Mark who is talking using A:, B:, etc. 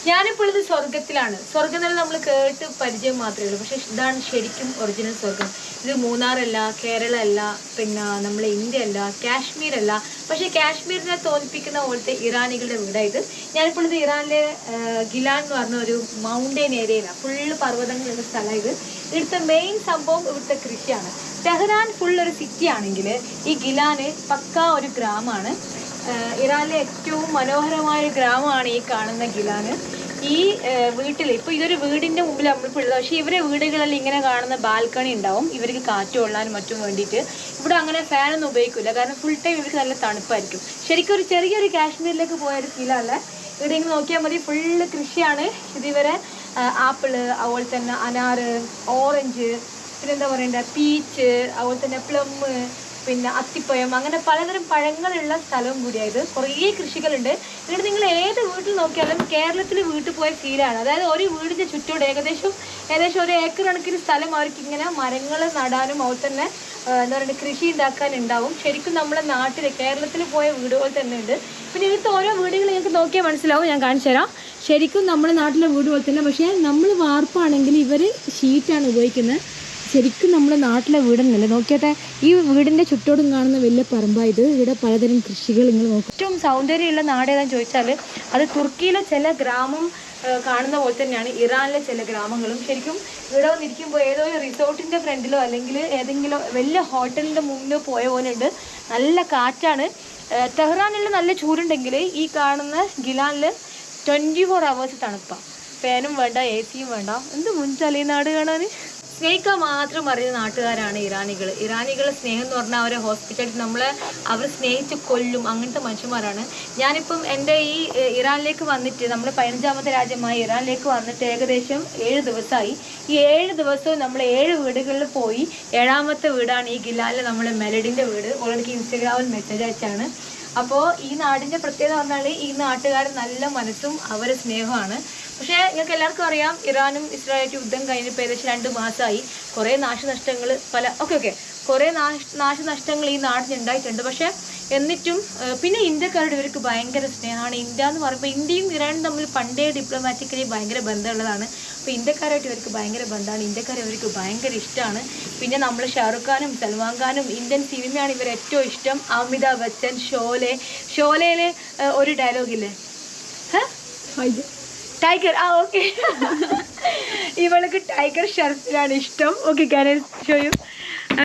A: ഞാനിപ്പോൾ ഇത് സ്വർഗത്തിലാണ്. സ്വർഗം തന്നെ നമ്മൾ കേട്ട് പരിചയം മാത്രമേ ഉള്ളൂ. പക്ഷെ ഇതാണ് ശരിക്കും ഒറിജിനൽ സ്വർഗം. ഇത് മൂന്നാറല്ല, കേരള അല്ല, പിന്നെ നമ്മളെ ഇന്ത്യ അല്ല, കാശ്മീർ അല്ല. പക്ഷെ കാശ്മീരിനെ തോൽപ്പിക്കുന്ന പോലത്തെ ഇറാനികളുടെ വീടായത്. ഞാനിപ്പോൾ ഇത് ഇറാനിലെ ഗിലാൻ എന്ന് പറഞ്ഞ ഒരു മൗണ്ടൈൻ ഏരിയയിലാണ്. ഫുള്ള് പർവ്വതങ്ങളുള്ള സ്ഥലം ഇത്. ഇവിടുത്തെ മെയിൻ സംഭവം ഇവിടുത്തെ കൃഷിയാണ്. ടെഹ്റാൻ ഫുൾ ഒരു സിറ്റി ആണെങ്കിൽ ഈ ഗിലാന് പക്കാ ഒരു ഗ്രാമമാണ്. ഇറാനിലെ ഏറ്റവും മനോഹരമായ ഒരു ഗ്രാമമാണ് ഈ കാണുന്ന ഗിലാന്. ഈ വീട്ടിൽ ഇപ്പോൾ ഇതൊരു വീടിൻ്റെ മുമ്പിൽ നമ്മളിപ്പോൾ ഉള്ളത്. പക്ഷേ ഇവരെ വീടുകളിൽ ഇങ്ങനെ കാണുന്ന ബാൽക്കണി ഉണ്ടാവും, ഇവർക്ക് കാറ്റ് കൊള്ളാനും മറ്റും വേണ്ടിയിട്ട്. ഇവിടെ അങ്ങനെ ഫാനൊന്നും ഉപയോഗിക്കില്ല, കാരണം ഫുൾ ടൈം ഇവർക്ക് നല്ല തണുപ്പായിരിക്കും. ശരിക്കും ഒരു ചെറിയൊരു കാശ്മീരിലേക്ക് പോയ ഒരു ഫീലല്ല. ഇവിടെ ഇങ്ങനെ നോക്കിയാൽ മതി, ഫുള്ള് കൃഷിയാണ്. ഇതിവരെ ആപ്പിള്, അതുപോലെ തന്നെ അനാറ്, ഓറഞ്ച്, പിന്നെന്താ പറയണ്ട പീച്ച്, അതുപോലെ തന്നെ പ്ലം, പിന്നെ അത്തിപ്പഴം, അങ്ങനെ പലതരം പഴങ്ങളുള്ള സ്ഥലവും കൂടിയായത്. കുറേ കൃഷികളുണ്ട്. എന്നിട്ട് നിങ്ങൾ ഏത് വീട്ടിൽ നോക്കിയാലും കേരളത്തിൽ വീട്ടിൽ പോയ ഫീലാണ്. അതായത് ഒരു വീടിൻ്റെ ചുറ്റോട് ഏകദേശം ഒരു ഏക്കർ കണക്കിന് സ്ഥലം അവർക്ക് ഇങ്ങനെ മരങ്ങൾ നടാനും അതുപോലെ തന്നെ എന്താ പറയുക കൃഷി ഉണ്ടാക്കാനുണ്ടാവും. ശരിക്കും നമ്മളെ നാട്ടിൽ കേരളത്തിൽ പോയ വീടുകൾ തന്നെ ഉണ്ട്. പിന്നെ ഇവിടുത്തെ ഓരോ വീടുകൾ നിങ്ങൾക്ക് നോക്കിയാൽ മനസ്സിലാവും, ഞാൻ കാണിച്ചു തരാം. ശരിക്കും നമ്മുടെ നാട്ടിലെ വീട് പോലെ തന്നെ. പക്ഷേ നമ്മൾ വാർപ്പാണെങ്കിൽ ഇവർ ഷീറ്റാണ് ഉപയോഗിക്കുന്നത്. ശരിക്കും നമ്മുടെ നാട്ടിലെ വീടെന്നല്ലേ. നോക്കിയാട്ടെ, ഈ വീടിൻ്റെ ചുറ്റോടും കാണുന്ന വലിയ പറമ്പായത്. ഇവിടെ പലതരം കൃഷികൾ നിങ്ങൾ നോക്കും. ഏറ്റവും സൗന്ദര്യമുള്ള നാട് ഏതാണെന്ന് ചോദിച്ചാൽ അത് തുർക്കിയിലെ ചില ഗ്രാമം കാണുന്ന പോലെ തന്നെയാണ് ഇറാനിലെ ചില ഗ്രാമങ്ങളും. ശരിക്കും ഇവിടെ വന്നിരിക്കുമ്പോൾ ഏതോ ഒരു റിസോർട്ടിൻ്റെ ഫ്രണ്ടിലോ അല്ലെങ്കിൽ ഏതെങ്കിലും വലിയ ഹോട്ടലിൻ്റെ മുന്നിലോ പോയ പോലെ ഉണ്ട്. നല്ല കാറ്റാണ്. ടെഹ്റാനിൽ നല്ല ചൂടുണ്ടെങ്കിൽ ഈ കാണുന്ന ഗിലാനിൽ 24 hours തണുപ്പാണ്. ഫാനും വേണ്ട, എ സിയും വേണ്ട. എന്ത് മുൻചാലേ നാട് കാണാൻ. സ്നേഹിക്കാൻ മാത്രം അറിയുന്ന നാട്ടുകാരാണ് ഇറാനികൾ. ഇറാനികളുടെ സ്നേഹം എന്ന് പറഞ്ഞാൽ അവരെ ഹോസ്പിറ്റാലിറ്റി, അവർ സ്നേഹിച്ച് കൊല്ലും, അങ്ങനത്തെ മനുഷ്യന്മാരാണ്. ഞാനിപ്പം എൻ്റെ ഈ ഇറാനിലേക്ക് വന്നിട്ട്, നമ്മൾ 15ാമത്തെ രാജ്യമായ ഇറാനിലേക്ക് വന്നിട്ട് ഏകദേശം 7 ദിവസമായി. ഈ 7 ദിവസവും നമ്മൾ 7 വീടുകളിൽ പോയി. 7ാമത്തെ വീടാണ് ഈ ഗിലാനിലെ നമ്മളെ മെലഡിൻ്റെ വീട്. ഓൾറെഡി ഇൻസ്റ്റഗ്രാമിൽ മെസ്സേജ് അയച്ചാണ്. അപ്പോൾ ഈ നാടിൻ്റെ പ്രത്യേകത പറഞ്ഞാൽ ഈ നാട്ടുകാർ നല്ല മനസ്സും അവരെ സ്നേഹമാണ്. പക്ഷേ നിങ്ങൾക്ക് എല്ലാവർക്കും അറിയാം, ഇറാനും ഇസ്രായേലും യുദ്ധം കഴിഞ്ഞപ്പോൾ ഏകദേശം 2 മാസമായി. കുറേ നാശനഷ്ടങ്ങൾ കുറേ നാശനഷ്ടങ്ങൾ ഈ നാട്ടിൽ ഉണ്ടായിട്ടുണ്ട്. പക്ഷേ എന്നിട്ടും പിന്നെ ഇന്ത്യക്കാരുടെ ഇവർക്ക് ഭയങ്കര സ്നേഹമാണ്. ഇന്ത്യ എന്ന് പറയുമ്പോൾ ഇന്ത്യയും ഇറാനും തമ്മിൽ പണ്ടേ ഡിപ്ലോമാറ്റിക്കലി ഭയങ്കര ബന്ധമുള്ളതാണ്. അപ്പോൾ ഇന്ത്യക്കാരായിട്ട് ഇവർക്ക് ഭയങ്കര ബന്ധമാണ്. ഇന്ത്യക്കാരെ ഇവർക്ക് ഭയങ്കര ഇഷ്ടമാണ്. പിന്നെ നമ്മൾ ഷാറുഖ് ഖാനും സൽമാൻ ഖാനും ഇന്ത്യൻ സിനിമയാണ് ഇവർ ഏറ്റവും ഇഷ്ടം. അമിതാഭ് ബച്ചൻ, ഷോലയിൽ ഒരു ഡയലോഗില്ലേ, ടൈഗർ. ഓക്കെ, ഇവൾക്ക് ടൈഗർ ഷർഫിനാണ് ഇഷ്ടം. Okay, can I show you?